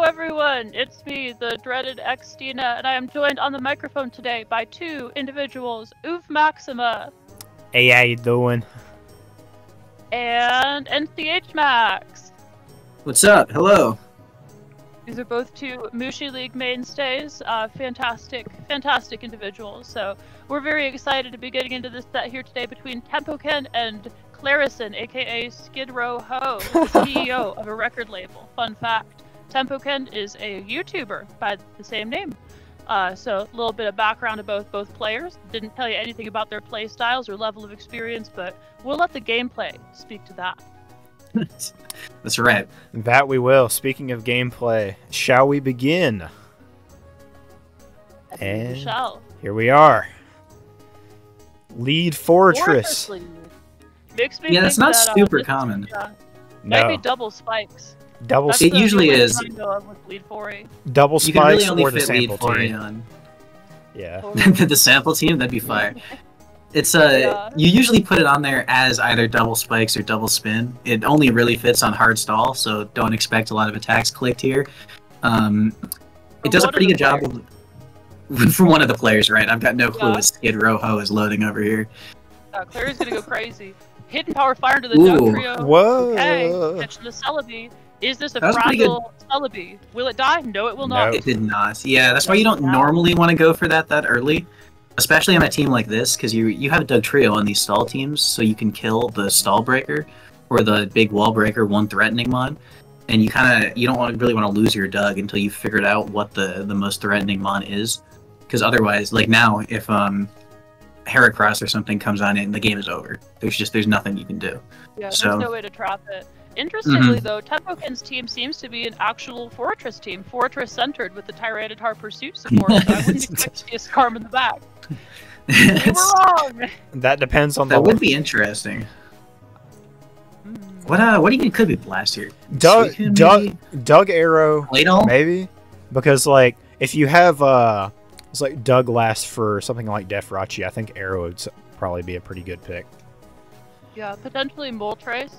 everyone, it's me, the dreaded xtina, and I am joined on the microphone today by two individuals, Maxima. Hey, how you doing? And nchmax. What's up? Hello. These are both two Mushi League mainstays, fantastic individuals. So we're very excited to be getting into this set here today between Tempokin and Clarissen, aka Skid Row Ho, the CEO of a record label. Fun fact, Tempokin is a YouTuber by the same name. So a little bit of background about both players. Didn't tell you anything about their play styles or level of experience, but we'll let the gameplay speak to that. That's right. That we will. Speaking of gameplay, shall we begin? And We shall. here we are. Lead Fortress. Lead. Makes me Yeah, think that's not that, super common. Might be No. double spikes. Double That's It the usually only is. thing I know of with lead 4A. double You can really spikes only or the fit lead sample 4 team. on. Yeah. The sample team, that'd be fire. It's Yeah. you usually put it on there as either double spikes or double spin. It only really fits on hard stall, so don't expect a lot of attacks clicked here. It does a pretty good job for one of the players, right? I've got no clue what Skid Row Ho is loading over here. Claire's gonna go crazy. Hidden power fire into the Ooh. Doug trio. Whoa. Okay, catching the Celebi. Is this a That was pretty fragile Celebi? Will it die? No, it will not. It did not. Yeah, that's why you don't normally want to go for that early. Especially on a team like this, because you have a Doug trio on these stall teams, so you can kill the stall breaker or the big wall breaker one threatening mon, and you don't really want to lose your Doug until you've figured out what the most threatening mon is, because otherwise, like now, if Heracross or something comes on in, the game is over. There's nothing you can do. Yeah, So- there's no way to trap it. Interestingly, though, Tempokin's team seems to be an actual Fortress team, Fortress-centered with the Tyranitar Pursuit support, so I wouldn't expect to see a Scarm in the back. We were wrong! That depends on That the would be interesting. What do you think could be blast here? Suicune, maybe? Doug Arrow, Ladle? maybe, because like if you have it's like Doug last for something like Defrachi, I think Arrow would probably be a pretty good pick. Yeah, potentially Moltres,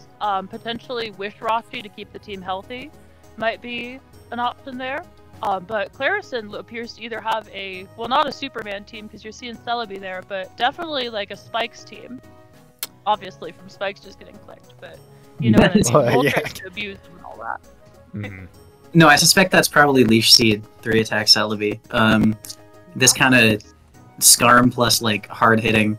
potentially Wishrachi to keep the team healthy might be an option there. But Clarissen appears to either have not a Superman team because you're seeing Celebi there, but definitely like a Spikes team. Obviously from Spikes just getting clicked, but you know what I mean. Moltres to abuse them and all that. Mm-hmm. No, I suspect that's probably Leash Seed, 3-attack Celebi. This kind of Scarm plus like hard-hitting,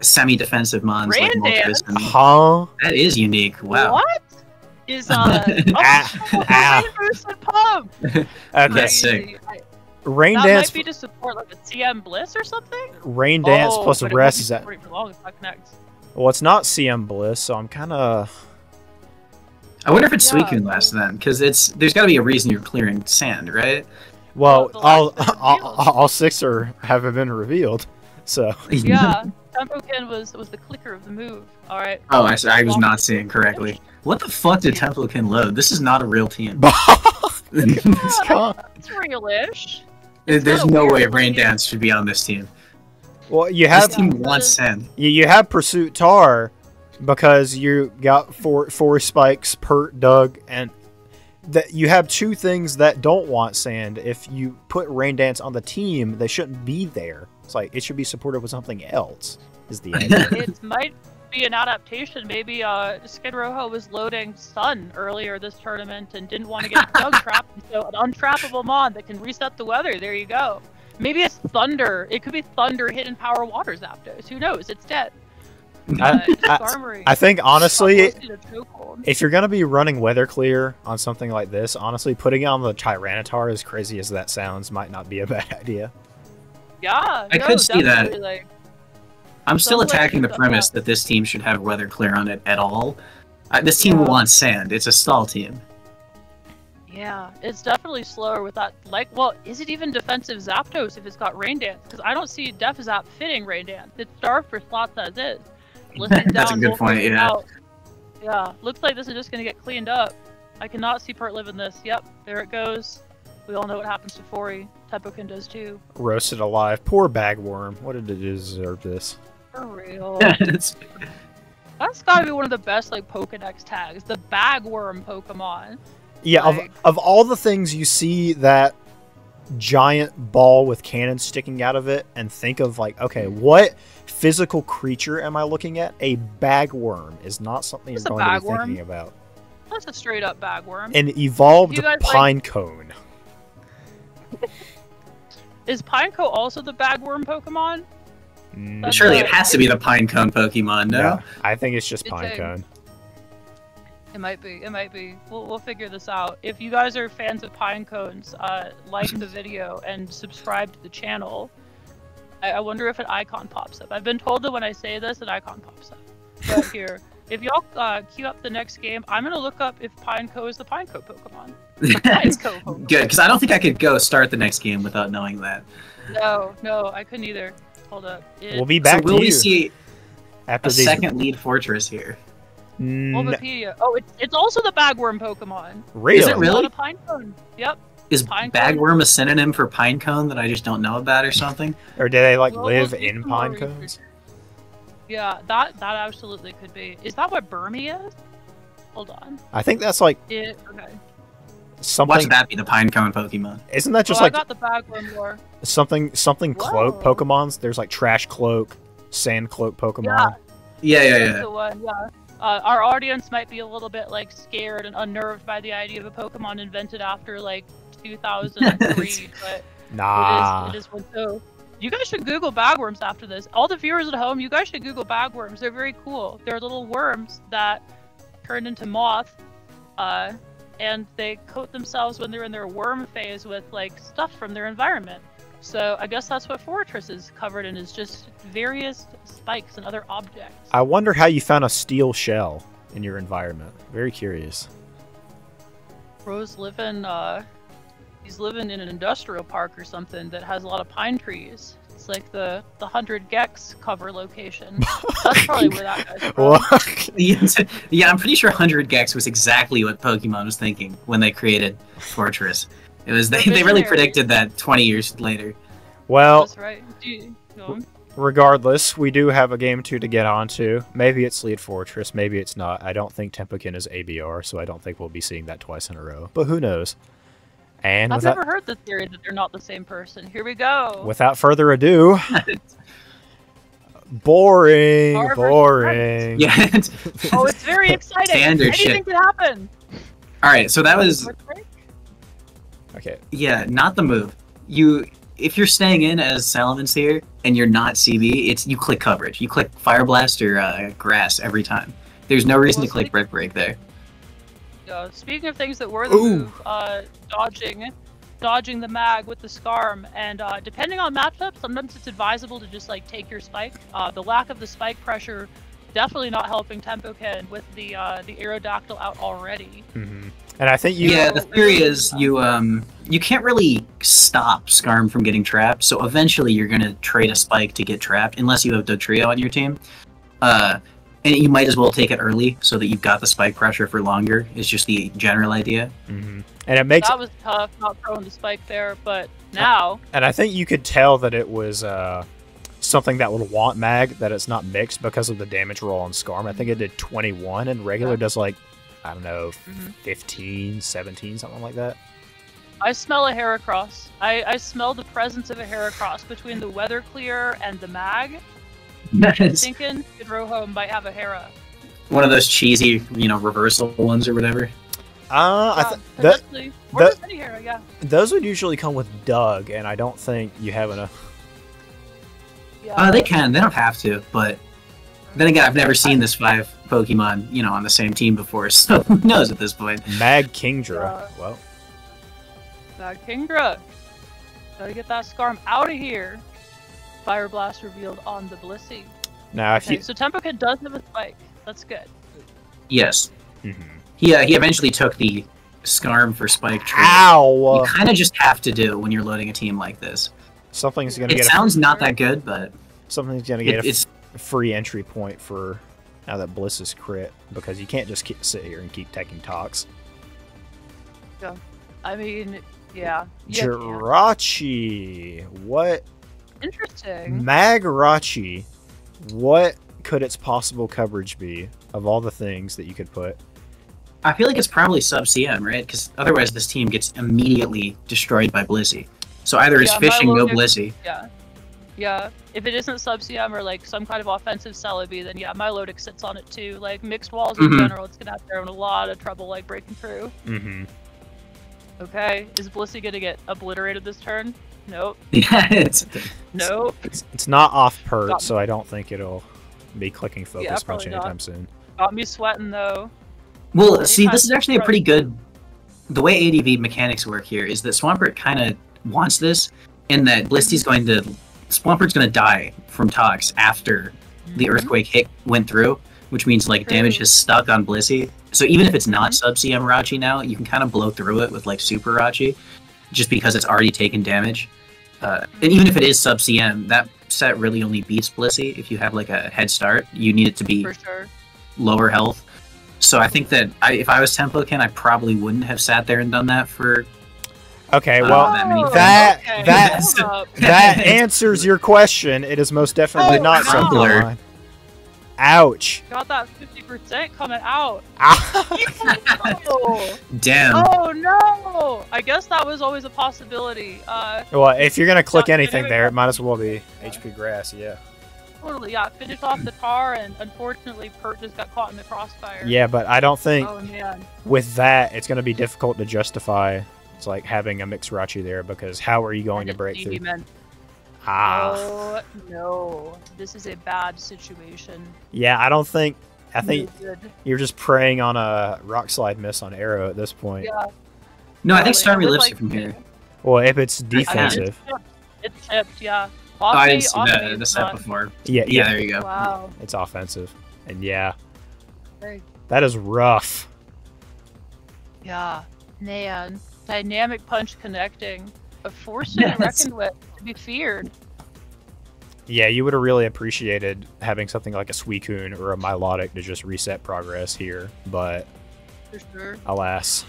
semi-defensive mons like Moltres. Huh? That is unique. Wow. What? Is Rain Boost and Pump? Okay. That's sick. Rain That Dance. might be to support like a CM Bliss or something? Rain Dance plus but it Rest won't is be that. supporting for long if that connects. Well, it's not CM Bliss, so I'm kind of. I wonder if it's Yeah. Suicune last then, because there's got to be a reason you're clearing sand, right? Well, the all last been revealed. all six haven't been revealed, so. Yeah, Tempokin was the clicker of the move. All right. Oh, I was not seeing correctly. What the fuck did Tempokin load? This is not a real team. It's real-ish. There's kinda no way weird. Rain Dance should be on this team. Well, you This have team wants sand. you have Pursuit Tar because you got four spikes per Doug, and that you have two things that don't want sand. If you put Rain Dance on the team, they shouldn't be there. It's like it should be supported with something else. Is the idea? It might be an adaptation. Maybe Skid Row was loading Sun earlier this tournament and didn't want to get Doug trapped, so an untrappable mon that can reset the weather. There you go. Maybe it's Thunder. It could be Thunder Hidden Power Water Zapdos. Who knows? It's dead. I think honestly, Stop roasting a chokehold. if you're gonna be running Weather Clear on something like this, honestly, putting it on the Tyranitar, as crazy as that sounds, might not be a bad idea. Yeah, I no, could see that. definitely, like, I'm still Some attacking the players- premise that this team should have weather clear on it at all. This team Yeah. wants sand. It's a stall team. yeah, it's definitely slower with that. Like, well, is it even defensive Zapdos if it's got Rain Dance? Because I don't see Def Zap fitting Rain Dance. It's starved for slots as is. Listen That's a down, good we'll point, figure it yeah. out. Yeah, looks like this is just gonna get cleaned up. I cannot see Part live in this. Yep, there it goes. We all know what happens to Fori. Tempokin does too. Roasted alive. Poor Bagworm. What did it deserve this? For real. It's- That's gotta be one of the best like Pokedex tags. The Bagworm Pokemon. Yeah, Like, of all the things you see that giant ball with cannons sticking out of it, and think of like, okay, what physical creature am I looking at? A bagworm is not something you're It's a going to be bagworm. thinking about. that's a straight up bagworm. An evolved You guys like- pine cone. Is Pineco also the bagworm Pokemon? Mm, Surely it right. has to be the Pinecone Pokemon, no? yeah, I think it's just It's pine a- cone. It might be. It might be. We'll figure this out. If you guys are fans of pine cones, like the video and subscribe to the channel. I wonder if an icon pops up. I've been told that when I say this, an icon pops up. But here, if y'all queue up the next game, I'm gonna look up if Pineco is the Pineco Pokemon. Pineco Pokemon. Good, because I don't think I could go start the next game without knowing that. No, I couldn't either. Hold up. We'll be back so will to we you see after a these. second lead fortress here? Bulbapedia. Oh, it's also the bagworm Pokemon. Really? Is it really? Not a Pinecone. Yep. Is Pinecone? bagworm a synonym for pinecone that I just don't know about or something? Or do they like Well, live we'll do in some more pine research. cones? Yeah, that absolutely could be. Is that what Burmy is? Hold on. I think that's like Okay. Why something. should that be the pinecone Pokemon? Isn't that just I like got the bagworm lore. something cloak Whoa. Pokemons? There's like trash cloak, sand cloak Pokemon. That's the one. Yeah. Our audience might be a little bit like scared and unnerved by the idea of a Pokemon invented after like 2003, but Nah. it is one. So you guys should Google bagworms after this. All the viewers at home, you guys should Google bagworms. They're very cool. They're little worms that turn into moth, and they coat themselves when they're in their worm phase with like stuff from their environment. So I guess that's what Fortress is covered in, is just various spikes and other objects. I wonder how you found a steel shell in your environment. Very curious. Bro's he's living in an industrial park or something that has a lot of pine trees. It's like the 100 Gex cover location. That's probably where that guy's from. What? Yeah, I'm pretty sure 100 Gex was exactly what Pokemon was thinking when they created Fortress. It was they really Visionary. predicted that 20 years later. Well, That's right. No. regardless, we do have a game 2 to get on to. Maybe it's Lead Fortress, maybe it's not. I don't think Tempokin is ABR, so I don't think we'll be seeing that twice in a row. But who knows? And I've without, never heard the theory that they're not the same person. Here we go. without further ado, boring, Harvard boring. Yeah. Oh, it's very exciting. Standard Anything shit. can happen. All right, so that was Okay. not the move. If you're staying in as Salamence here and you're not CB, you click coverage. You click Fire Blast or Grass every time. There's no reason to click Brick Break there. Speaking of things that were the Ooh. move, dodging the mag with the Scarm, and depending on matchup, sometimes it's advisable to just like take your spike. The lack of the spike pressure definitely not helping Tempokin with the Aerodactyl out already. Hmm. And I think you. Yeah, the theory is you can't really stop Scarm from getting trapped, so eventually you're gonna trade a spike to get trapped, unless you have Dotrio on your team. And you might as well take it early so that you've got the spike pressure for longer. Is just the general idea. Mhm. And it makes. That was tough, not throwing the spike there, but now And I think you could tell that it was something that would want mag, that it's not mixed because of the damage roll on Scarm. I think it did 21, and regular does like, I don't know, 15, 17, something like that. I smell a Heracross. I smell the presence of a Heracross between the Weather Clear and the mag. Thinking Rojo might have a Hera. One of those cheesy, reversal ones or whatever. Potentially. Or just any Hera, yeah. Those would usually come with Doug, and I don't think you have enough. Yeah. They can. They don't have to, but then again, I've never seen this 5 Pokemon, on the same team before, so who knows at this point. Mag Kingdra. Yeah. Well, Kingdra. Gotta get that Scarm out of here. Fire Blast revealed on the Blissey. now if Okay, you. so Tempokin does have a spike. That's good. Yes. Mhm. He eventually took the Scarm for Spike tree. Ow! You kind of just have to do when you're loading a team like this. Something's gonna It get sounds not that good, but something's gonna get it's a free entry point for now that Bliss is crit, because you can't just sit here and keep taking talks. I mean, yeah. You can. Jirachi. What? Interesting. Magarachi. What could its possible coverage be of all the things that you could put? I feel like it's probably sub CM, right? Because otherwise this team gets immediately destroyed by Blissey. So either it's fishing, no Blissey. Yeah. Yeah. If it isn't sub CM or like some kind of offensive Celebi, then yeah, my Lodic sits on it too. Like mixed walls in general, it's gonna have their own a lot of trouble like breaking through. Okay. Is Blissey gonna get obliterated this turn? Nope. Yeah, Nope. It's not off pert, so I don't think it'll be clicking focus punch probably anytime not. soon. Got me sweating though. Well, see, this is actually a pretty good. The way ADV mechanics work here is that Swampert kind of wants this, in that Blissey's Swampert's going to die from Tox after the Earthquake hit went through, which means like damage is stuck on Blissey. So even if it's not sub CM Rachi now, you can kind of blow through it with like Super Rachi, just because it's already taken damage. And even if it is sub CM, that set really only beats Blissey if you have like a head start. You need it to be lower health. So I think that if I was Tempokin, I probably wouldn't have sat there and done that for. Okay, well, that answers your question. It is most definitely not something line. Ouch! Got that 50% coming out. Damn. Oh no! I guess that was always a possibility. Well, if you're gonna click anything there, it might as well be HP grass. Yeah. Totally, yeah. Finish off the tar, and unfortunately, Pert just got caught in the crossfire. Yeah, but I don't think with Oh, that it's going to be difficult to justify. It's like having a mixed Rachi there, because how are you going to break through? Oh no, this is a bad situation. Yeah, I don't think. I think you're just preying on a rock slide miss on arrow at this point. Yeah. No, I think Starmie lifts it from here. Well, if it's defensive. It's tipped, yeah. I didn't see the set before. Yeah, there you go. Wow. It's offensive. And yeah. Hey. That is rough. Yeah. Man. Dynamic punch connecting. A force to be reckoned with, to be feared. Yeah, you would have really appreciated having something like a Suicune or a Milotic to just reset progress here, but For sure. alas.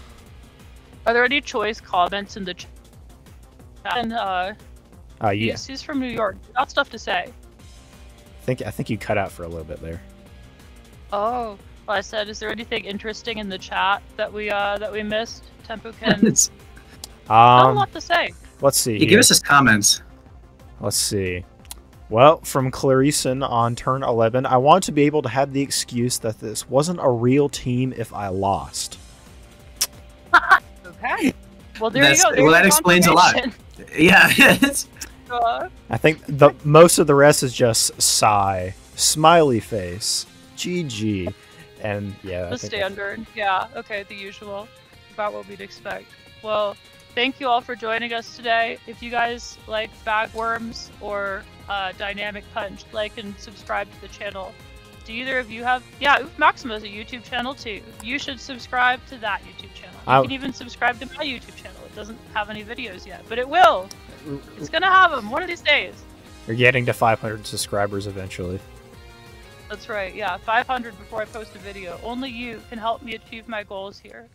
Are there any choice comments in the chat? And Yeah. he's from New York. Got stuff to say. I think you cut out for a little bit there. Oh, well, I said, is there anything interesting in the chat that we missed? Tempokin. Not a lot to say. Let's see. Give us his comments. Let's see. Well, from clarissen on turn 11, I want to be able to have the excuse that this wasn't a real team if I lost. Okay. Well, there you go. Well, that explains a lot. Yeah. I think most of the rest is just sigh, smiley face, GG, and yeah. The standard. Yeah. Okay. The usual. About what we'd expect. Well, thank you all for joining us today. If you guys like bagworms or dynamic punch, like and subscribe to the channel. Do either of you have? Yeah, Maximo has a YouTube channel too. You should subscribe to that YouTube channel. You can even subscribe to my YouTube channel. It doesn't have any videos yet, but it will. It's gonna have them one of these days. You're getting to 500 subscribers eventually. That's right. Yeah, 500 before I post a video. Only you can help me achieve my goals here.